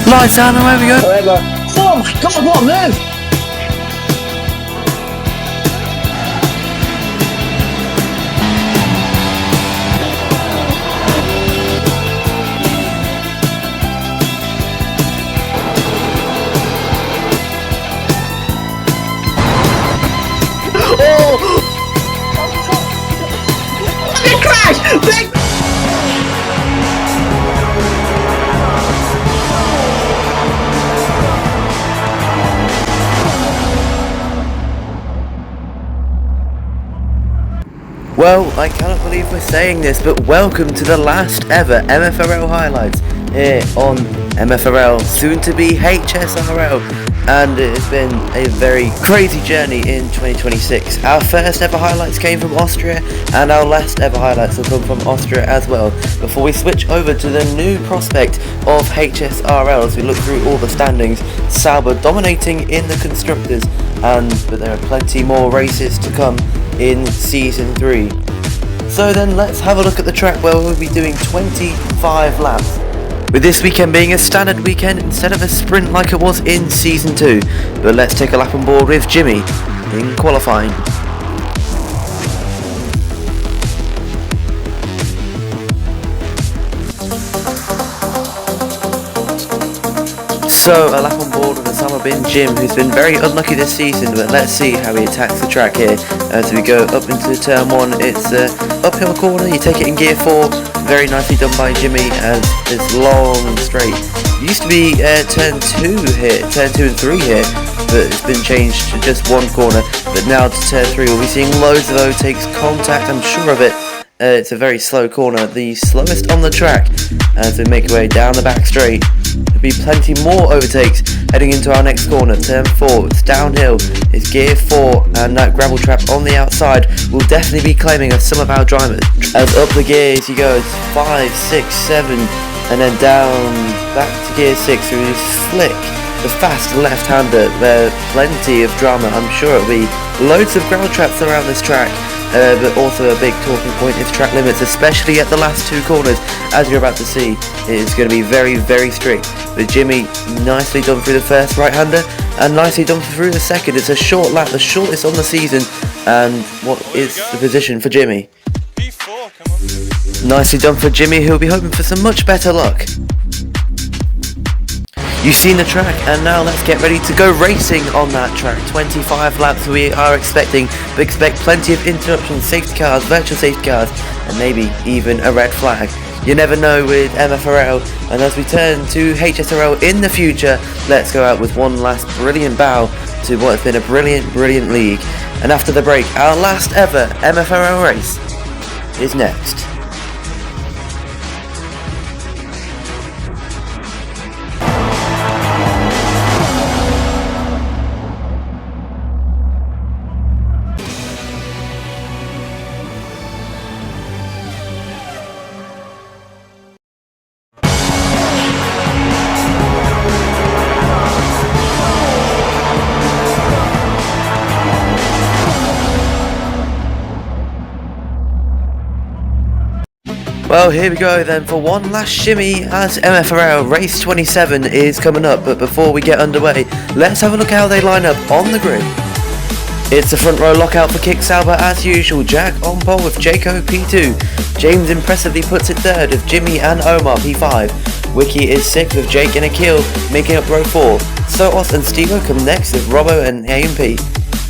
Lights out and away we go. However, oh my god, what a move! Oh! Big crash! Big... Well, I cannot believe we're saying this, but welcome to the last ever MFRL highlights here on MFRL, soon to be HSRL, and it has been a very crazy journey in 2026. Our first ever highlights came from Austria, and our last ever highlights will come from Austria as well, before we switch over to the new prospect of HSRL as we look through all the standings. Sauber dominating in the constructors, but there are plenty more races to come in Season 3. So then let's have a look at the track where we'll be doing 25 laps. With this weekend being a standard weekend instead of a sprint like it was in Season 2. But let's take a lap on board with Jimmy in qualifying. So, a lap on board with the summer bin Jim, who's been very unlucky this season, but let's see how he attacks the track here. As we go up into turn 1, it's an uphill corner, you take it in gear 4, very nicely done by Jimmy as it's long and straight. It used to be turn 2 here, turn 2 and 3 here, but it's been changed to just one corner, but now to turn 3 we'll be seeing loads of overtakes, contact, I'm sure of it. It's a very slow corner, the slowest on the track, as we make our way down the back straight. There'll be plenty more overtakes heading into our next corner, turn 4, it's downhill, it's gear 4, and that gravel trap on the outside will definitely be claiming some of our drivers. As up the gears he goes, 5, 6, 7, and then down back to gear 6 through this flick, the fast left-hander. There's plenty of drama, I'm sure it'll be loads of gravel traps around this track. But also a big talking point is track limits, especially at the last 2 corners. As you're about to see, it is going to be very, very strict. But Jimmy nicely done through the first right-hander and nicely done through the second. It's a short lap, the shortest on the season. And what is the position for Jimmy? P4, come on. Nicely done for Jimmy, who'll be hoping for some much better luck. You've seen the track, and now let's get ready to go racing on that track. 25 laps we are expecting. We expect plenty of interruptions, safety cars, virtual safety cars, and maybe even a red flag. You never know with MFRL, and as we turn to HSRL in the future, let's go out with one last brilliant bow to what has been a brilliant, brilliant league. And after the break, our last ever MFRL race is next. Well, here we go then for one last shimmy as MFRL Race 27 is coming up, but before we get underway, let's have a look how they line up on the grid. It's a front row lockout for Kick Sauber as usual, Jack on pole with Jaco P2, James impressively puts it third with Jimmy and Omar P5, Wiki is 6th with Jake and Akil making up row 4, Sotos and Stevo come next with Robbo and AMP.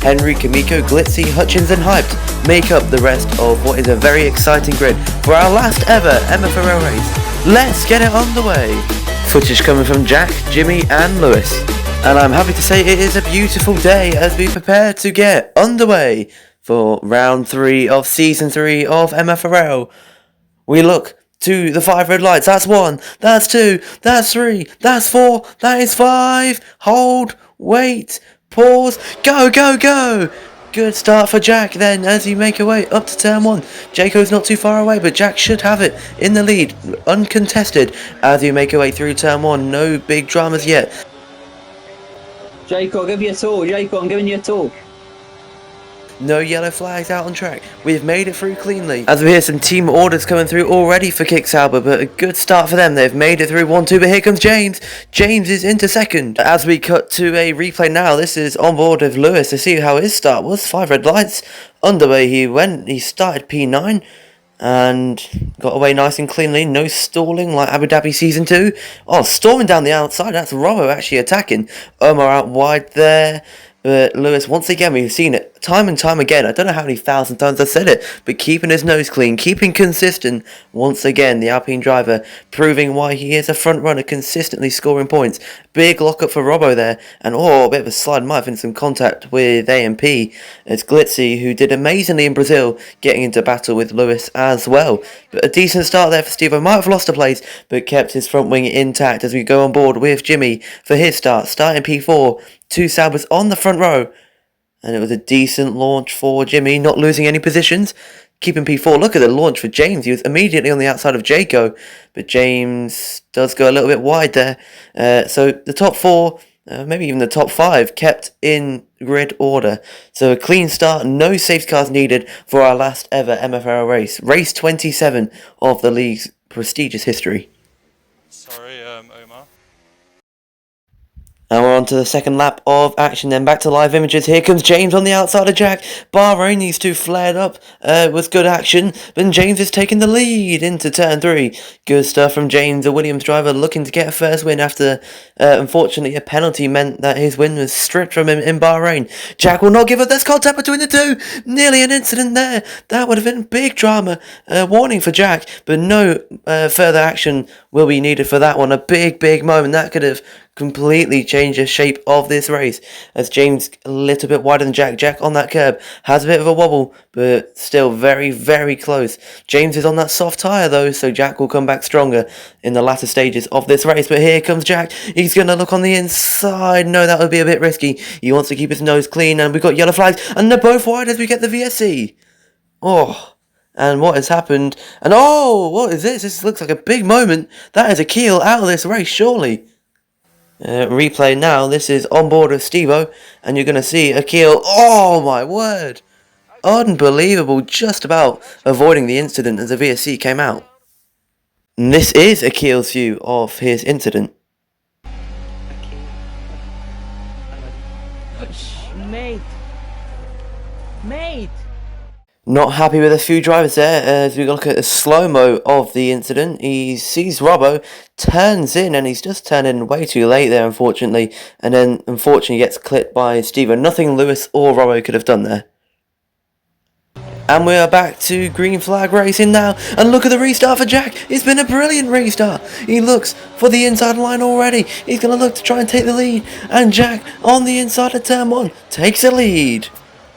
Henry, Kamiko, Glitzy, Hutchins and Hyped make up the rest of what is a very exciting grid for our last ever MFRL race. Let's get it underway. Footage coming from Jack, Jimmy and Lewis. And I'm happy to say it is a beautiful day as we prepare to get underway for round 3 of season 3 of MFRL. We look to the 5 red lights. That's 1, that's 2, that's 3, that's 4, that is 5. Hold, wait, pause, go, go, go! Good start for Jack then as you make your way up to turn 1. Jaco's not too far away, but Jack should have it in the lead, uncontested, as you make your way through turn 1. No big dramas yet. Jaco, I'll give you a tour. Jaco, I'm giving you a tour. No yellow flags out on track. We've made it through cleanly. As we hear some team orders coming through already for Kick Sauber, but a good start for them. They've made it through 1-2, but here comes James. James is into second. As we cut to a replay now, this is on board of Lewis to see how his start was. 5 red lights. Underway he went. He started P9 and got away nice and cleanly. No stalling like Abu Dhabi Season 2. Oh, storming down the outside. That's Robbo actually attacking. Omar out wide there. But Lewis, once again, we've seen it time and time again. I don't know how many thousand times I've said it, but keeping his nose clean, keeping consistent. Once again, the Alpine driver proving why he is a front runner, consistently scoring points. Big lockup for Robbo there, and a bit of a slide. Might have been some contact with AMP. It's Glitzy, who did amazingly in Brazil, getting into battle with Lewis as well. But a decent start there for Steve. Might have lost a place, but kept his front wing intact as we go on board with Jimmy for his start. Starting P4. 2 Saubers on the front row. And it was a decent launch for Jimmy, not losing any positions. Keeping P4. Look at the launch for James. He was immediately on the outside of Jaco. But James does go a little bit wide there. So the top 4, maybe even the top 5, kept in grid order. So a clean start. No safety cars needed for our last ever MFRL race. Race 27 of the league's prestigious history. Sorry, Omar. And we're on to the second lap of action then. Back to live images. Here comes James on the outside of Jack. Bahrain, these two flared up with good action. But James is taking the lead into turn 3. Good stuff from James, a Williams driver, looking to get a first win after, unfortunately, a penalty meant that his win was stripped from him in Bahrain. Jack will not give up. There's contact between the two. Nearly an incident there. That would have been big drama. Warning for Jack. But no further action will be needed for that one. A big moment. That could have completely change the shape of this race as James a little bit wider than Jack. Jack on that curb has a bit of a wobble, but still very close. James is on that soft tyre though, so Jack will come back stronger in the latter stages of this race. But here comes Jack. He's going to look on the inside. No, that would be a bit risky. He wants to keep his nose clean, and we've got yellow flags, and they're both wide as we get the VSC. Oh, and what has happened? And oh, what is this? This looks like a big moment. That is a keel out of this race, surely. Replay now. This is on board of Stevo, and you're going to see Akil. Oh my word! Unbelievable, just about avoiding the incident as the VSC came out. And this is Akil's view of his incident. Mate! Not happy with a few drivers there as we look at a slow-mo of the incident. He sees Robbo, turns in, and he's just turned in way too late there, unfortunately. And then, unfortunately, gets clipped by Stevo. Nothing Lewis or Robbo could have done there. And we are back to green flag racing now. And look at the restart for Jack. It's been a brilliant restart. He looks for the inside line already. He's going to look to try and take the lead. And Jack, on the inside of turn 1, takes the lead.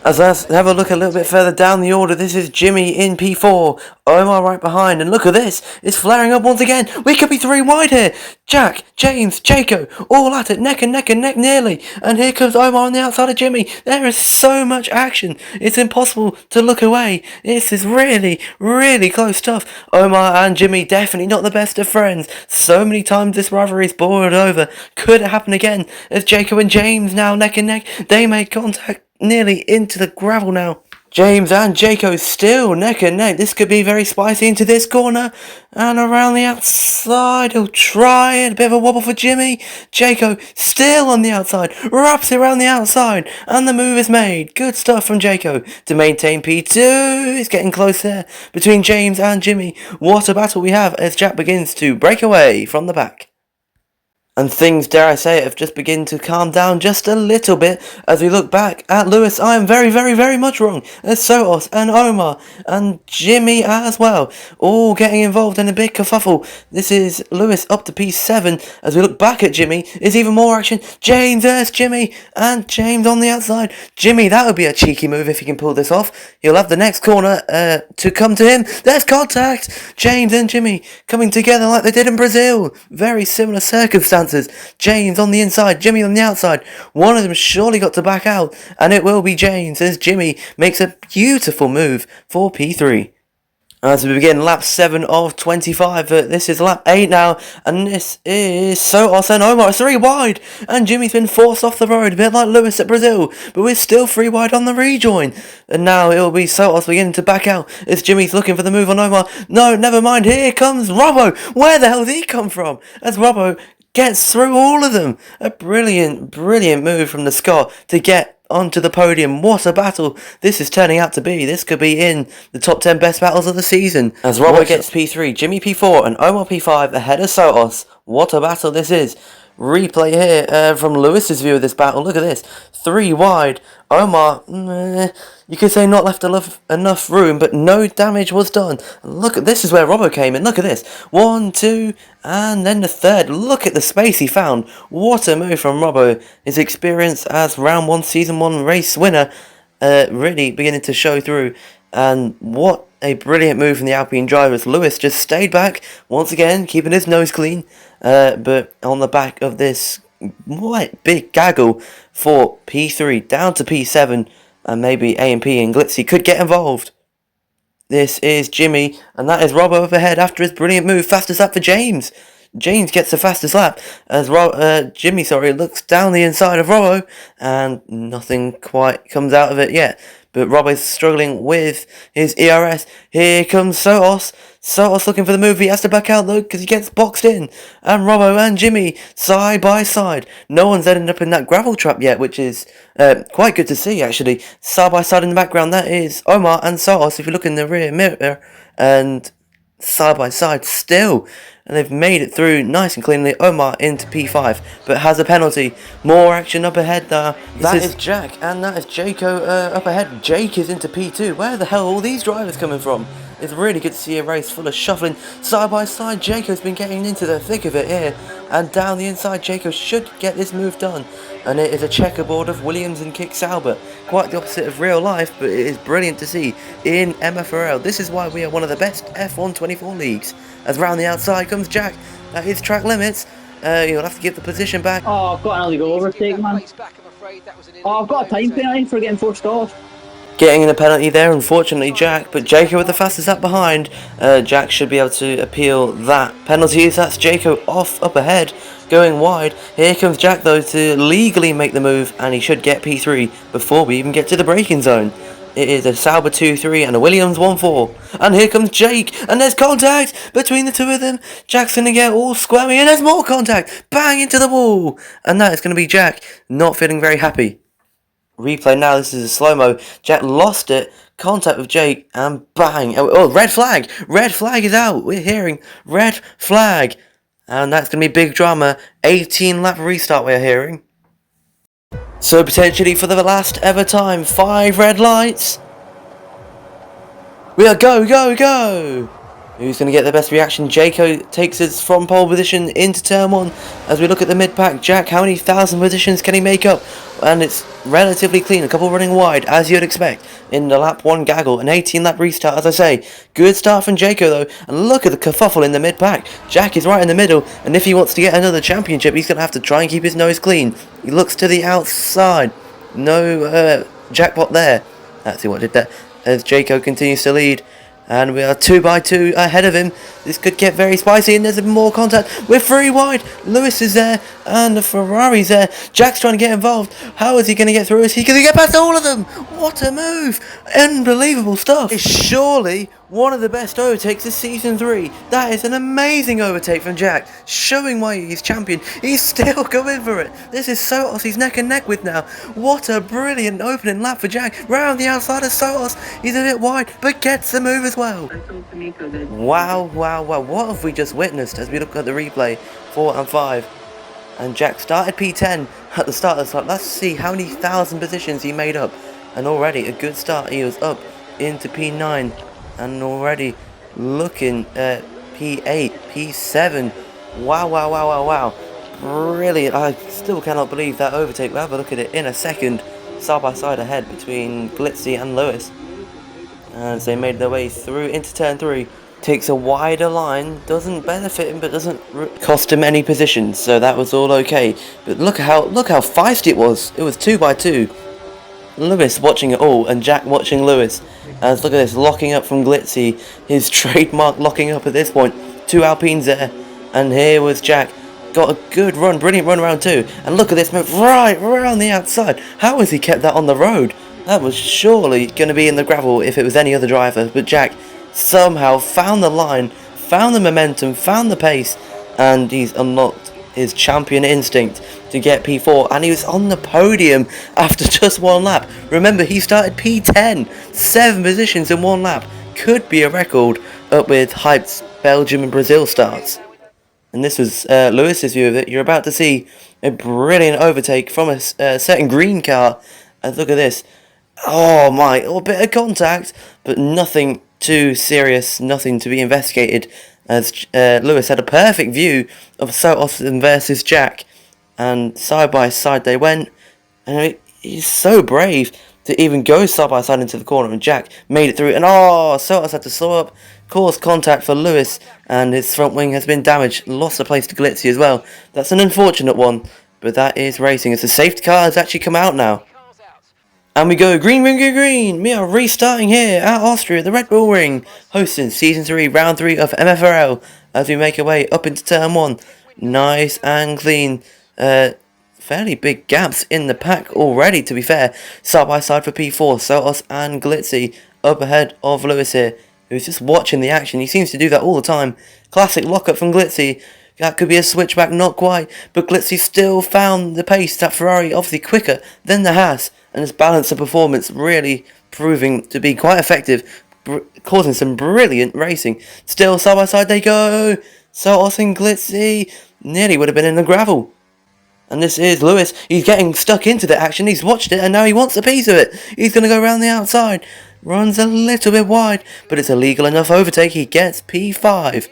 As let's have a look a little bit further down the order, this is Jimmy in P4, Omar right behind, and look at this, it's flaring up once again. We could be 3 wide here. Jack, James, Jaco, all at it, neck and neck nearly, and here comes Omar on the outside of Jimmy. There is so much action, it's impossible to look away. This is really close stuff. Omar and Jimmy definitely not the best of friends. So many times this rivalry is boiled over. Could it happen again as Jaco and James now neck and neck? They made contact nearly into the gravel now. James and Jaco still neck and neck. This could be very spicy into this corner. And around the outside. He'll try it. A bit of a wobble for Jimmy. Jaco still on the outside. Wraps it around the outside. And the move is made. Good stuff from Jaco to maintain P2. It's getting close there between James and Jimmy. What a battle we have as Jack begins to break away from the back. And things, dare I say it, have just begun to calm down just a little bit as we look back at Lewis. I am very much wrong. As Sotos and Omar and Jimmy as well, all getting involved in a big kerfuffle. This is Lewis up to P7. As we look back at Jimmy, there's even more action. James, there's Jimmy, and James on the outside. Jimmy, that would be a cheeky move if he can pull this off. He'll have the next corner to come to him. There's contact. James and Jimmy coming together like they did in Brazil. Very similar circumstances. James on the inside, Jimmy on the outside. One of them surely got to back out, and it will be James as Jimmy makes a beautiful move for P3. As we begin lap 7 of 25, this is lap 8 now, and this is Sotos and Omar 3 wide, and Jimmy's been forced off the road, a bit like Lewis at Brazil, but we're still 3 wide on the rejoin, and now it'll be Sotos beginning to back out, as Jimmy's looking for the move on Omar. No, never mind, here comes Robbo. Where the hell did he come from? As Robbo gets through all of them. A brilliant move from the Scot to get onto the podium. What a battle this is turning out to be. This could be in the top 10 best battles of the season. As Robbo gets P3, Jimmy P4 and Omar P5 ahead of Sotos. What a battle this is. Replay here from Lewis's view of this battle. Look at this. 3 wide. Omar, you could say not left enough room, but no damage was done. Look at this is where Robbo came in. Look at this. 1, 2, and then the third. Look at the space he found. What a move from Robbo. His experience as round 1 season 1 race winner really beginning to show through. And what a brilliant move from the Alpine drivers. Lewis just stayed back once again, keeping his nose clean. But on the back of this big gaggle for P3 down to P7, and maybe A&P and Glitzy could get involved. This is Jimmy, and that is Robbo up ahead after his brilliant move. Fastest lap for James. James gets the fastest lap as Jimmy looks down the inside of Robbo, and nothing quite comes out of it yet. But Robbo's struggling with his ERS. Here comes Sotos. Sotos looking for the move. He has to back out though because he gets boxed in. And Robbo and Jimmy side by side. No one's ended up in that gravel trap yet, which is quite good to see actually. Side by side in the background, that is Omar and Sotos. If you look in the rear mirror, and side by side still. And they've made it through nice and cleanly. Omar into P5, but has a penalty. More action up ahead there. That is Jack, and that is Jaco up ahead. Jake is into P2. Where the hell are all these drivers coming from? It's really good to see a race full of shuffling. Side by side, Jaco's been getting into the thick of it here. And down the inside, Jaco should get this move done. And it is a checkerboard of Williams and Kick Sauber. Quite the opposite of real life, but it is brilliant to see in MFRL. This is why we are one of the best F1 24 leagues. As round the outside comes Jack. That is track limits. You'll have to give the position back. Oh, I've got an illegal overtake, man. Oh, I've got a time penalty for getting forced off. Getting in a penalty there, unfortunately, Jack, but Jaco with the fastest lap behind. Jack should be able to appeal that penalty. That's Jaco off up ahead, going wide. Here comes Jack though to legally make the move, and he should get P3 before we even get to the braking zone. It is a Sauber 2-3 and a Williams 1-4. And here comes Jake, and there's contact between the two of them. Jack's going to get all squirmy, and there's more contact. Bang into the wall. And that is going to be Jack not feeling very happy. Replay now, this is a slow-mo. Jack lost it, contact with Jake, and bang. Oh, red flag. Red flag is out. We're hearing red flag. And that's going to be big drama. 18 lap restart we're hearing. So potentially for the last ever time, 5 red lights. We are go, go, go. Who's going to get the best reaction? Jaco takes us from pole position into turn 1. As we look at the mid-pack, Jack, how many thousand positions can he make up? And it's relatively clean, a couple running wide, as you'd expect, in the lap 1 gaggle. An 18 lap restart, as I say. Good start from Jaco though, and look at the kerfuffle in the mid-pack. Jack is right in the middle, and if he wants to get another championship, he's going to have to try and keep his nose clean. He looks to the outside. No jackpot there. That's what did that. As Jaco continues to lead. And we are 2 by 2 ahead of him. This could get very spicy, and there's more contact. We're 3 wide. Lewis is there, and the Ferrari's there. Jack's trying to get involved. How is he going to get through? Is he going to get past all of them? What a move. Unbelievable stuff. It's surely one of the best overtakes of Season 3. That is an amazing overtake from Jack, showing why he's champion. He's still going for it. This is Sotos he's neck and neck with now. What a brilliant opening lap for Jack. Round the outside of Sotos. He's a bit wide, but gets the move as well. Wow, wow, wow. What have we just witnessed as we look at the replay? 4 and 5. And Jack started P10 at the start of the lap. Let's see how many thousand positions he made up. And already a good start. He was up into P9. And already looking at P8, P7. Wow, wow, wow, wow, wow. Brilliant. I still cannot believe that overtake. We'll have a look at it in a second. Side by side ahead between Glitzy and Lewis. As they made their way through into turn 3. Takes a wider line. Doesn't benefit him, but doesn't cost him any positions. So that was all okay. But look how feisty it was. It was 2 by 2. Lewis watching it all and Jack watching Lewis. As look at this, locking up from Glitzy, his trademark locking up at this point. 2 Alpines there, and here was Jack. Got a good run, brilliant run around 2. And look at this move right around the outside. How has he kept that on the road? That was surely going to be in the gravel if it was any other driver. But Jack somehow found the line, found the momentum, found the pace, and he's unlocked his champion instinct to get P4, and he was on the podium after just 1 lap. Remember, he started P10, 7 positions in 1 lap. Could be a record up with Hype's Belgium and Brazil starts. And this was Lewis's view of it. You're about to see a brilliant overtake from a certain green car. And look at this. Oh my, a bit of contact, but nothing too serious, nothing to be investigated. As Lewis had a perfect view of Austin versus Jack. And side by side they went. And he's so brave to even go side by side into the corner. And Jack made it through. And Sotos had to slow up. Caused contact for Lewis, and his front wing has been damaged. Lost the place to Glitzy as well. That's an unfortunate one, but that is racing. As the safety car has actually come out now. And we go green, green, green, green. We are restarting here at Austria, the Red Bull Ring, hosting Season 3, Round 3 of MFRL, as we make our way up into Turn 1. Nice and clean. Fairly big gaps in the pack already, to be fair. Side by side for P4, Sotos and Glitzy up ahead of Lewis here, who's just watching the action. He seems to do that all the time. Classic lockup from Glitzy. That could be a switchback, not quite. But Glitzy still found the pace. That Ferrari obviously quicker than the Haas. And his balance of performance really proving to be quite effective. Causing some brilliant racing. Still side by side they go. Sotos and Glitzy nearly would have been in the gravel. And this is Lewis. He's getting stuck into the action. He's watched it and now he wants a piece of it. He's going to go around the outside. Runs a little bit wide, but it's a legal enough overtake. He gets P5.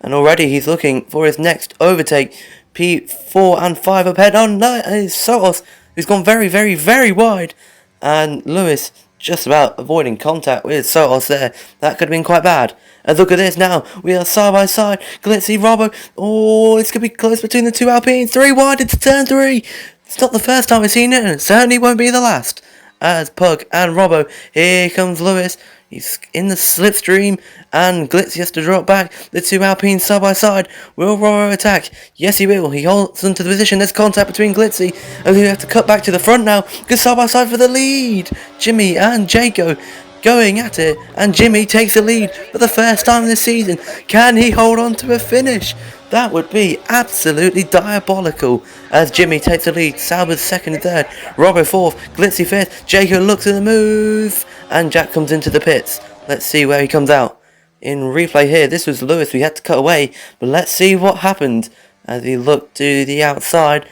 And already he's looking for his next overtake. P4 and 5 up ahead. Oh no, it's Sotos, who's gone very, very, very wide. And Lewis just about avoiding contact with Sotos there. That could have been quite bad. And look at this now. We are side by side. Glitzy, Robbo. Oh, it's going to be close between the 2 Alpines. 3 wide into turn 3. It's not the first time we've seen it, and it certainly won't be the last. As Pug and Robbo, here comes Lewis. He's in the slipstream, and Glitzy has to drop back. The 2 Alpines side by side. Will Robbo attack? Yes, he will. He holds onto the position. There's contact between Glitzy, and we have to cut back to the front now. Good side by side for the lead. Jimmy and Jaco going at it, and Jimmy takes the lead for the first time this season. Can he hold on to a finish? That would be absolutely diabolical. As Jimmy takes the lead, Sauber's second and third, Robbo fourth, Glitzy fifth, Jaco looks at the move, and Jack comes into the pits. Let's see where he comes out. In replay here, this was Lewis, we had to cut away, but let's see what happened as he looked to the outside,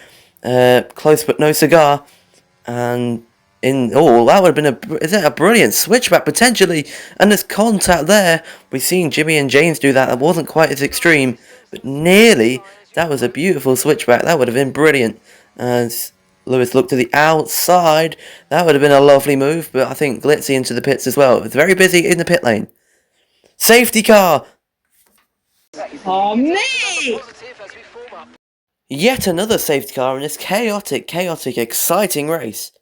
close but no cigar, and that would have been a brilliant switchback potentially, and there's contact there. We've seen Jimmy and James do that. That wasn't quite as extreme, but nearly. That was a beautiful switchback. That would have been brilliant. As Lewis looked to the outside, that would have been a lovely move, but I think Glitzy into the pits as well. It was very busy in the pit lane. Safety car. Oh, mate! Yet another safety car in this chaotic, exciting race.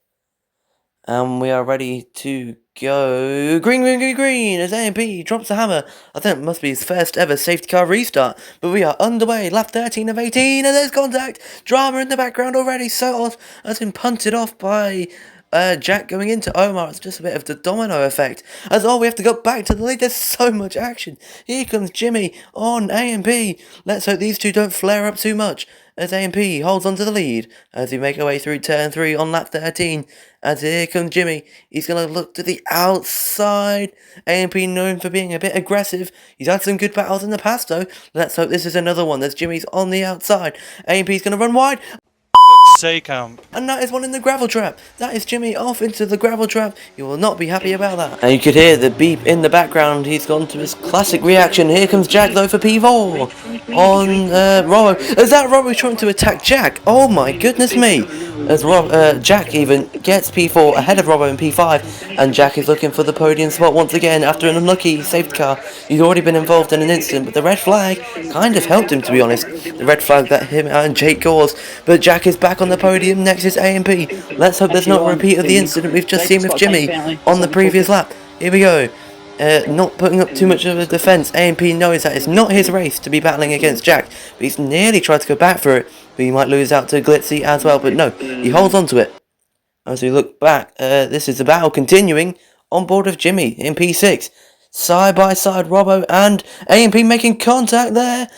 And we are ready to go. Green, green, green, green as AMP drops the hammer. I think it must be his first ever safety car restart. But we are underway. Lap 13 of 18 and there's contact. Drama in the background already. Sotos has been punted off by Jack going into Omar. It's just a bit of the domino effect. As we have to go back to the lead. There's so much action. Here comes Jimmy on AMP. Let's hope these two don't flare up too much. As AMP holds on to the lead as we make our way through turn 3 on lap 13. As here comes Jimmy. He's going to look to the outside. AMP known for being a bit aggressive. He's had some good battles in the past though. Let's hope this is another one. There's Jimmy's on the outside. AMP's going to run wide. Sake, Amp. And that is one in the gravel trap. That is Jimmy off into the gravel trap. You will not be happy about that. And you could hear the beep in the background. He's gone to his classic reaction. Here comes Jack though for P4 on Robbo. Is that Robbo trying to attack Jack? Oh my goodness me. As Jack even gets P4 ahead of Robbo in P5. And Jack is looking for the podium spot once again after an unlucky safety car. He's already been involved in an incident, but the red flag kind of helped him, to be honest. The red flag that him and Jake caused. But Jack is back on the podium. Next is A&P. Let's hope there's not a repeat of the incident we've just seen with Jimmy on the previous lap. Here we go. Not putting up too much of a defence. A&P knows that it's not his race to be battling against Jack, but he's nearly tried to go back for it, but he might lose out to Glitzy as well, but no, he holds on to it. As we look back, this is the battle continuing on board of Jimmy in P6. Side by side, Robbo and A&P making contact there.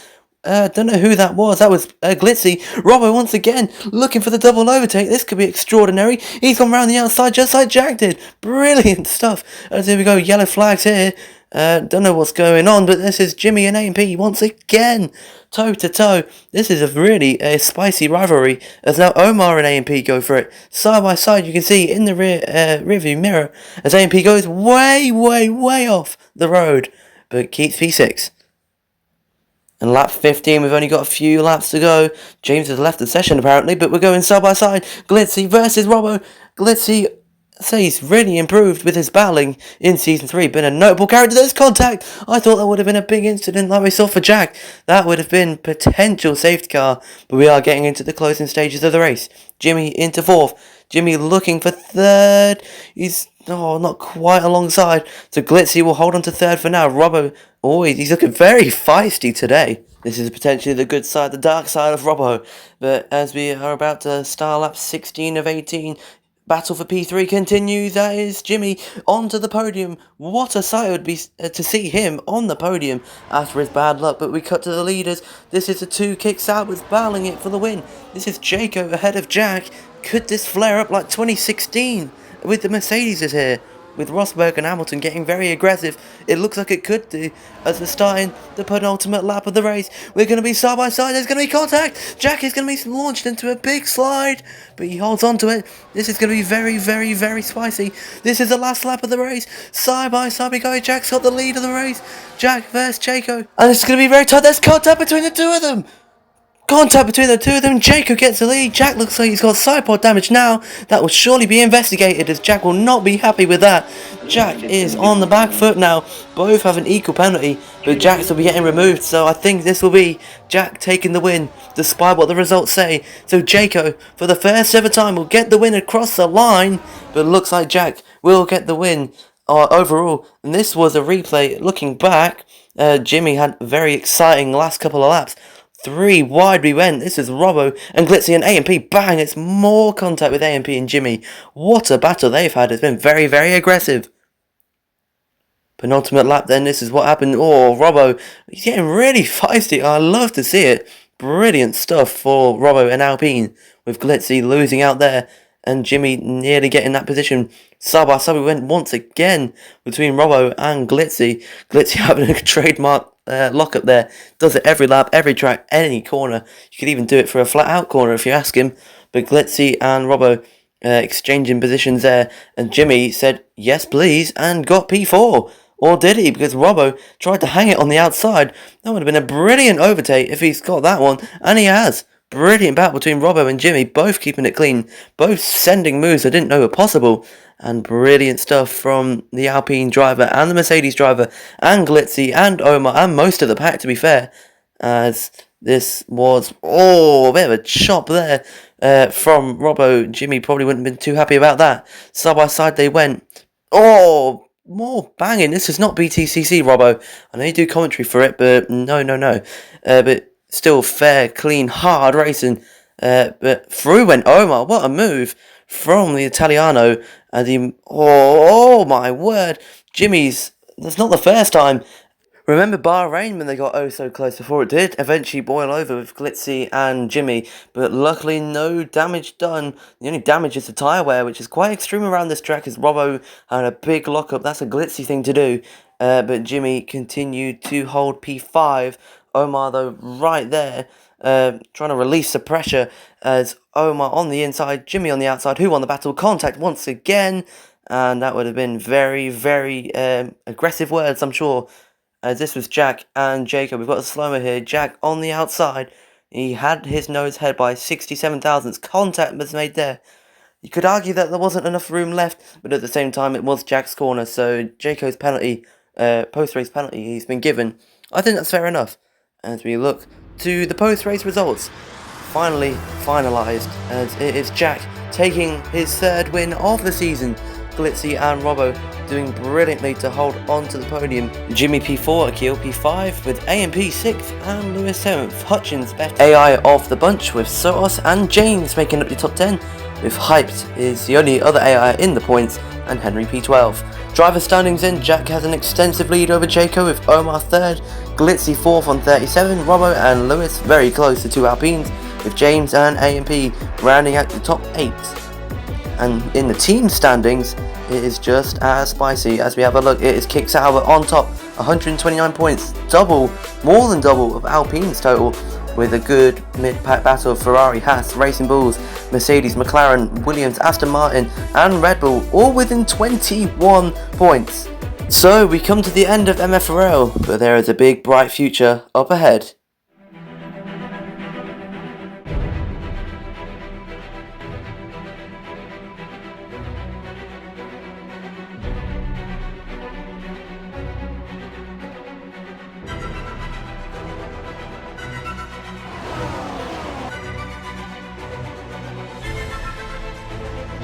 Don't know who that was. That was Glitzy. Robbo once again looking for the double overtake. This could be extraordinary. He's gone round the outside just like Jack did. Brilliant stuff. As here we go, yellow flags here. Don't know what's going on, but this is Jimmy and A&P once again, toe to toe. This is a really spicy rivalry, as now Omar and A&P go for it. Side by side, you can see in the rearview mirror, as A&P goes way off the road, but keeps P6. And lap 15, we've only got a few laps to go. James has left the session apparently, but we're going side by side. Glitzy versus Robbo. Glitzy says really improved with his battling in Season 3. Been a notable character. There's contact. I thought that would have been a big incident like we saw for Jack. That would have been potential safety car. But we are getting into the closing stages of the race. Jimmy into 4th. Jimmy looking for 3rd. He's not quite alongside. So Glitzy will hold on to 3rd for now. Robbo, he's looking very feisty today. This is potentially the good side, the dark side of Robbo. But as we are about to start lap 16 of 18, battle for P3 continues. That is Jimmy onto the podium. What a sight it would be to see him on the podium after his bad luck. But we cut to the leaders. This is the 2 kicks out with battling it for the win. This is Jaco ahead of Jack. Could this flare up like 2016 with the Mercedes is here? With Rosberg and Hamilton getting very aggressive, it looks like it could do as we're starting the penultimate lap of the race. We're going to be side by side, there's going to be contact. Jack is going to be launched into a big slide, but he holds on to it. This is going to be very spicy. This is the last lap of the race. Side by side we go. Jack's got the lead of the race. Jack versus Jaco. And it's going to be very tight. There's contact between the two of them. Contact between the two of them. Jaco gets the lead. Jack looks like he's got side pod damage now. That will surely be investigated, as Jack will not be happy with that. Jack is on the back foot now. Both have an equal penalty, but Jack's will be getting removed. So I think this will be Jack taking the win, despite what the results say. So Jaco, for the first ever time, will get the win across the line. But it looks like Jack will get the win overall. And this was a replay. Looking back, Jimmy had a very exciting last couple of laps. 3 wide we went. This is Robbo and Glitzy and A&P. Bang! It's more contact with A&P and Jimmy. What a battle they've had. It's been very aggressive. Penultimate lap then. This is what happened. Robbo, he's getting really feisty. I love to see it. Brilliant stuff for Robbo and Alpine, with Glitzy losing out there and Jimmy nearly getting that position. Side by side we went once again between Robbo and Glitzy. Glitzy having a trademark lock up there. Does it every lap, every track, any corner. You could even do it for a flat out corner if you ask him. But Glitzy and Robbo exchanging positions there, and Jimmy said yes please and got P4. Or did he? Because Robbo tried to hang it on the outside. That would have been a brilliant overtake if he's got that one, and he has. Brilliant battle between Robbo and Jimmy, both keeping it clean, both sending moves I didn't know were possible, and brilliant stuff from the Alpine driver and the Mercedes driver and Glitzy and Omar and most of the pack, to be fair, as this was a bit of a chop there from Robbo. Jimmy probably wouldn't have been too happy about that. Side by side they went. More banging. This is not BTCC, Robbo. I know you do commentary for it, but no. But still fair, clean, hard racing. But through went Omar. What a move from the Italiano. And my word. That's not the first time. Remember Bahrain when they got so close before it did eventually boil over with Glitzy and Jimmy, but luckily no damage done. The only damage is the tyre wear, which is quite extreme around this track, as Robbo had a big lockup. That's a Glitzy thing to do, but Jimmy continued to hold P5. Omar, though, right there, trying to release the pressure, as Omar on the inside, Jimmy on the outside. Who won the battle? Contact once again, and that would have been very aggressive words, I'm sure. As this was Jack and Jacob. We've got a slow-mo here. Jack on the outside. He had his nose head by 67 thousandths. Contact was made there. You could argue that there wasn't enough room left, but at the same time it was Jack's corner, so Jaco's penalty, post-race penalty he's been given, I think that's fair enough. As we look to the post-race results. finally finalised, as it is Jack taking his third win of the season. Glitzy and Robbo doing brilliantly to hold on to the podium. Jimmy P4, Akil P5 with AMP 6th and Lewis 7th. Hutchins best AI of the bunch with Sotos and James making up the top 10, with Hyped is the only other AI in the points and Henry P12. Driver standings in, Jack has an extensive lead over Jaco with Omar 3rd, Glitzy 4th on 37, Robbo and Lewis very close to 2 Alpines, with James and AMP rounding out the top 8. And in the team standings, it is just as spicy. As we have a look, it is Kick Sauber on top, 129 points, more than double of Alpine's total, with a good mid-pack battle of Ferrari, Haas, Racing Bulls, Mercedes, McLaren, Williams, Aston Martin and Red Bull, all within 21 points. So we come to the end of MFRL, but there is a big bright future up ahead.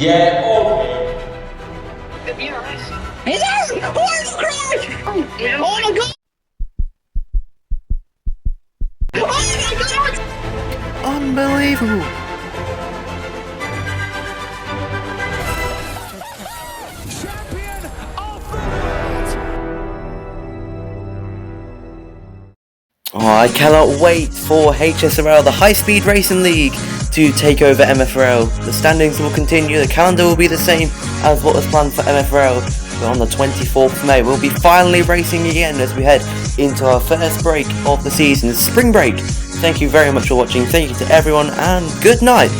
Yeah, okay. It is! Horse crash! Oh my god! Oh my god! Unbelievable! Oh, I cannot wait for HSRL, the High Speed Racing League, to take over MFRL. The standings will continue, the calendar will be the same as what was planned for MFRL, but on the 24th of May we'll be finally racing again as we head into our first break of the season, spring break. Thank you very much for watching, thank you to everyone, and good night!